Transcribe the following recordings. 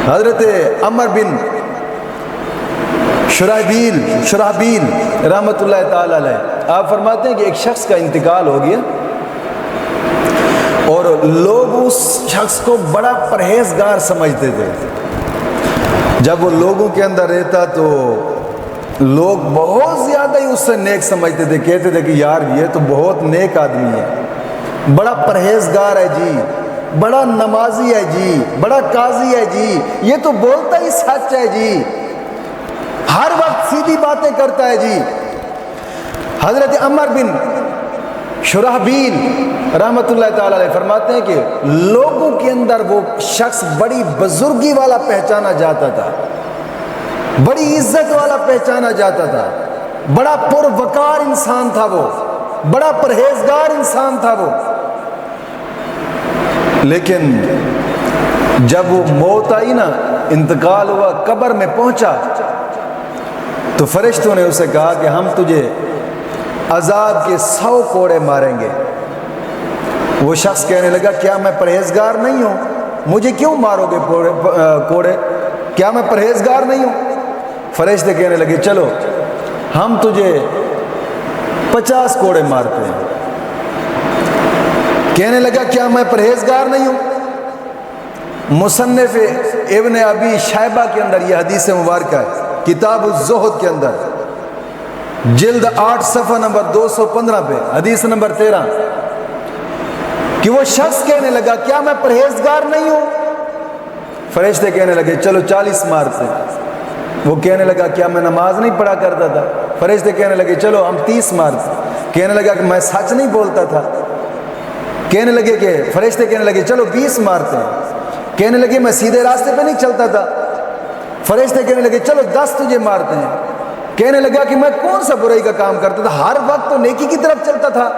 حضرت عمر بن شرحبیل رحمۃ اللہ تعالی علیہ آپ فرماتے ہیں کہ ایک شخص کا انتقال ہو گیا اور لوگ اس شخص کو بڑا پرہیزگار سمجھتے تھے. جب وہ لوگوں کے اندر رہتا تو لوگ بہت زیادہ ہی اس سے نیک سمجھتے تھے, کہتے تھے کہ یار یہ تو بہت نیک آدمی ہے, بڑا پرہیزگار ہے جی, بڑا نمازی ہے جی, بڑا قاضی ہے جی, یہ تو بولتا ہی سچ ہے جی, ہر وقت سیدھی باتیں کرتا ہے جی. حضرت عمر بن شرحبیل رحمۃ اللہ تعالی علیہ فرماتے ہیں کہ لوگوں کے اندر وہ شخص بڑی بزرگی والا پہچانا جاتا تھا, بڑی عزت والا پہچانا جاتا تھا, بڑا پروقار انسان تھا وہ, بڑا پرہیزگار انسان تھا وہ. لیکن جب وہ موت آئی نا, انتقال ہوا, قبر میں پہنچا تو فرشتوں نے اسے کہا کہ ہم تجھے عذاب کے 100 کوڑے ماریں گے. وہ شخص کہنے لگا کیا میں پرہیزگار نہیں ہوں, مجھے کیوں مارو گے کوڑے, کیا میں پرہیزگار نہیں ہوں؟ فرشتے کہنے لگے چلو ہم تجھے 50 کوڑے مارتے ہیں. کہنے لگا کیا میں پرہیزگار نہیں ہوں؟ مصنف ابن ابی شیبہ کے اندر یہ حدیث مبارکہ ہے, کتاب الزہد کے اندر جلد 8 صفحہ نمبر 215 پہ حدیث نمبر 13 کہ وہ شخص کہنے لگا کیا میں پرہیزگار نہیں ہوں؟ فرشتے کہنے لگے چلو 40 مارتے ہیں. وہ کہنے لگا کیا میں نماز نہیں پڑھا کرتا تھا؟ فرشتے کہنے لگے چلو ہم 30 مارتے. کہنے لگا کہ میں سچ نہیں بولتا تھا. کہنے لگے کہ فرشتے کہنے لگے چلو 20 مارتے ہیں. کہنے لگے میں سیدھے راستے پہ نہیں چلتا تھا. فرشتے کہنے لگے چلو 10 تجھے مارتے ہیں. کہنے لگا کہ میں کون سا برائی کا کام کرتا تھا, ہر وقت تو نیکی کی طرف چلتا تھا.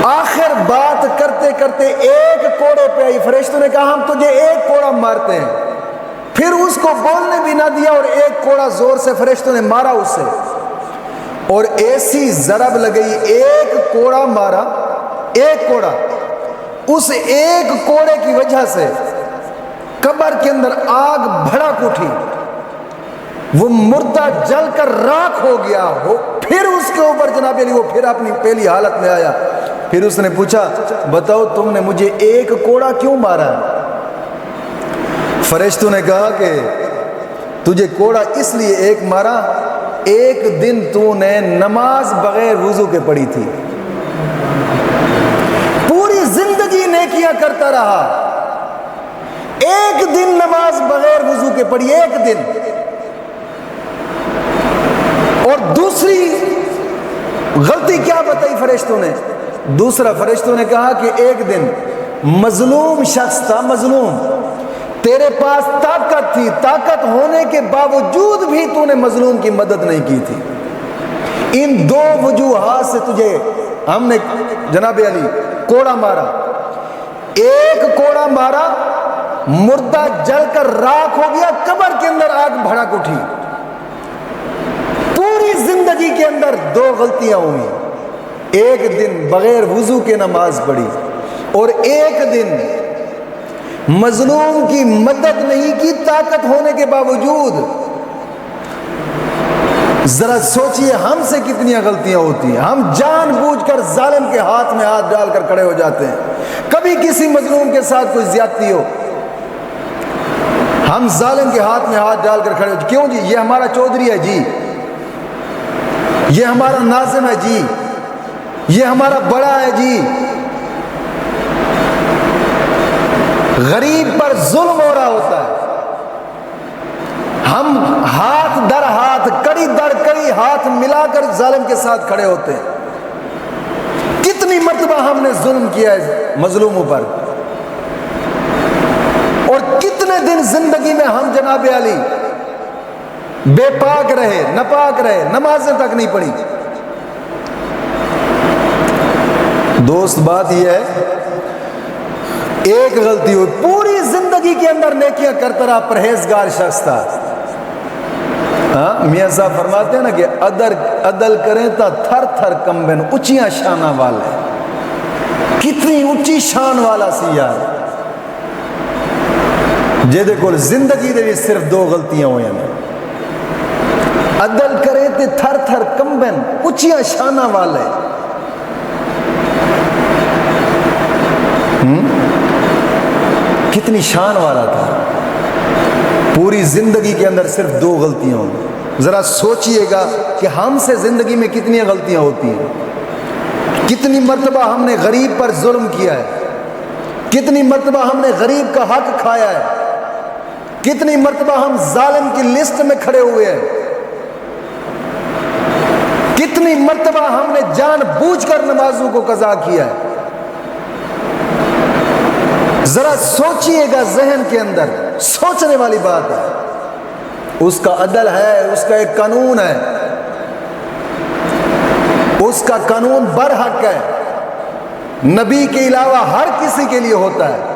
آخر بات کرتے کرتے ایک کوڑے پہ آئی. فرشتوں نے کہا ہم تجھے 1 کوڑا مارتے ہیں. پھر اس کو بولنے بھی نہ دیا اور 1 کوڑا زور سے فرشتوں نے مارا اس سے, اور ایسی ضرب لگئی, 1 کوڑا مارا, 1 کوڑا. اس 1 کوڑے کی وجہ سے قبر کے اندر آگ بھڑک اٹھی, وہ مردہ جل کر راکھ ہو گیا ہو. پھر اس کے اوپر جناب علی وہ پھر اپنی پہلی حالت میں آیا. پھر اس نے پوچھا بتاؤ تم نے مجھے 1 کوڑا کیوں مارا؟ فرشتوں نے کہا کہ تجھے کوڑا اس لیے 1 مارا, ایک دن تو نے نماز بغیر وضو کے پڑھی تھی, پوری زندگی نیکیاں کرتا رہا, ایک دن نماز بغیر وضو کے پڑھی, 1 دن. اور دوسری غلطی کیا بتائی فرشتوں نے؟ دوسرا فرشتوں نے کہا کہ ایک دن مظلوم شخص تھا, مظلوم, تیرے پاس طاقت تھی, طاقت ہونے کے باوجود بھی تو نے مظلوم کی مدد نہیں کی تھی. ان 2 وجوہات سے تجھے ہم نے جناب علی کوڑا مارا. 1 کوڑا مارا, مردہ جل کر راکھ ہو گیا, قبر کے اندر آگ بھڑک اٹھی. پوری زندگی کے اندر 2 غلطیاں ہوئی, 1 دن بغیر وضو کے نماز پڑھی, اور 1 دن مظلوم کی مدد نہیں کی طاقت ہونے کے باوجود. ذرا سوچئے ہم سے کتنی غلطیاں ہوتی ہیں. ہم جان بوجھ کر ظالم کے ہاتھ میں ہاتھ ڈال کر کھڑے ہو جاتے ہیں. کبھی کسی مظلوم کے ساتھ کوئی زیادتی ہو, ہم ظالم کے ہاتھ میں ہاتھ ڈال کر کھڑے ہو, کیوں جی یہ ہمارا چودھری ہے جی, یہ ہمارا ناظم ہے جی, یہ ہمارا بڑا ہے جی. غریب پر ظلم ہو رہا ہوتا ہے, ہم ہاتھ در ہاتھ, کڑی در کڑی ہاتھ ملا کر ظالم کے ساتھ کھڑے ہوتے ہیں. کتنی مرتبہ ہم نے ظلم کیا ہے مظلوموں پر, اور کتنے دن زندگی میں ہم جناب علی بے پاک رہے, ناپاک رہے, نمازیں تک نہیں پڑھی. دوست بات یہ ہے, ایک غلطی ہوئی, پوری زندگی کے اندر نیکیاں کرتا رہا, پرہیزگار شخص تھا. میاں صاحب فرماتے ہیں نا کہ عدل کریں تا تھر تھر کمبن, اونچیاں شانہ والے, کتنی اونچی شان والا سی یار. جہدے کول زندگی دے وچ صرف 2 غلطیاں ہوئیاں نے، عدل کرے تے تھر تھر کمبن، اچیاں شانہ والے، کتنی شان والا تھا، پوری زندگی کے اندر صرف 2 غلطیاں ہوں۔ ذرا سوچئے گا کہ ہم سے زندگی میں کتنی غلطیاں ہوتی ہیں، کتنی مرتبہ ہم نے غریب پر ظلم کیا ہے، کتنی مرتبہ ہم نے غریب کا حق کھایا ہے، کتنی مرتبہ ہم ظالم کی لسٹ میں کھڑے ہوئے ہیں، کتنی مرتبہ ہم نے جان بوجھ کر نمازوں کو قضا کیا ہے۔ ذرا سوچئے گا، ذہن کے اندر سوچنے والی بات ہے۔ اس کا عدل ہے، اس کا ایک قانون ہے، اس کا قانون برحق ہے، نبی کے علاوہ ہر کسی کے لیے ہوتا ہے۔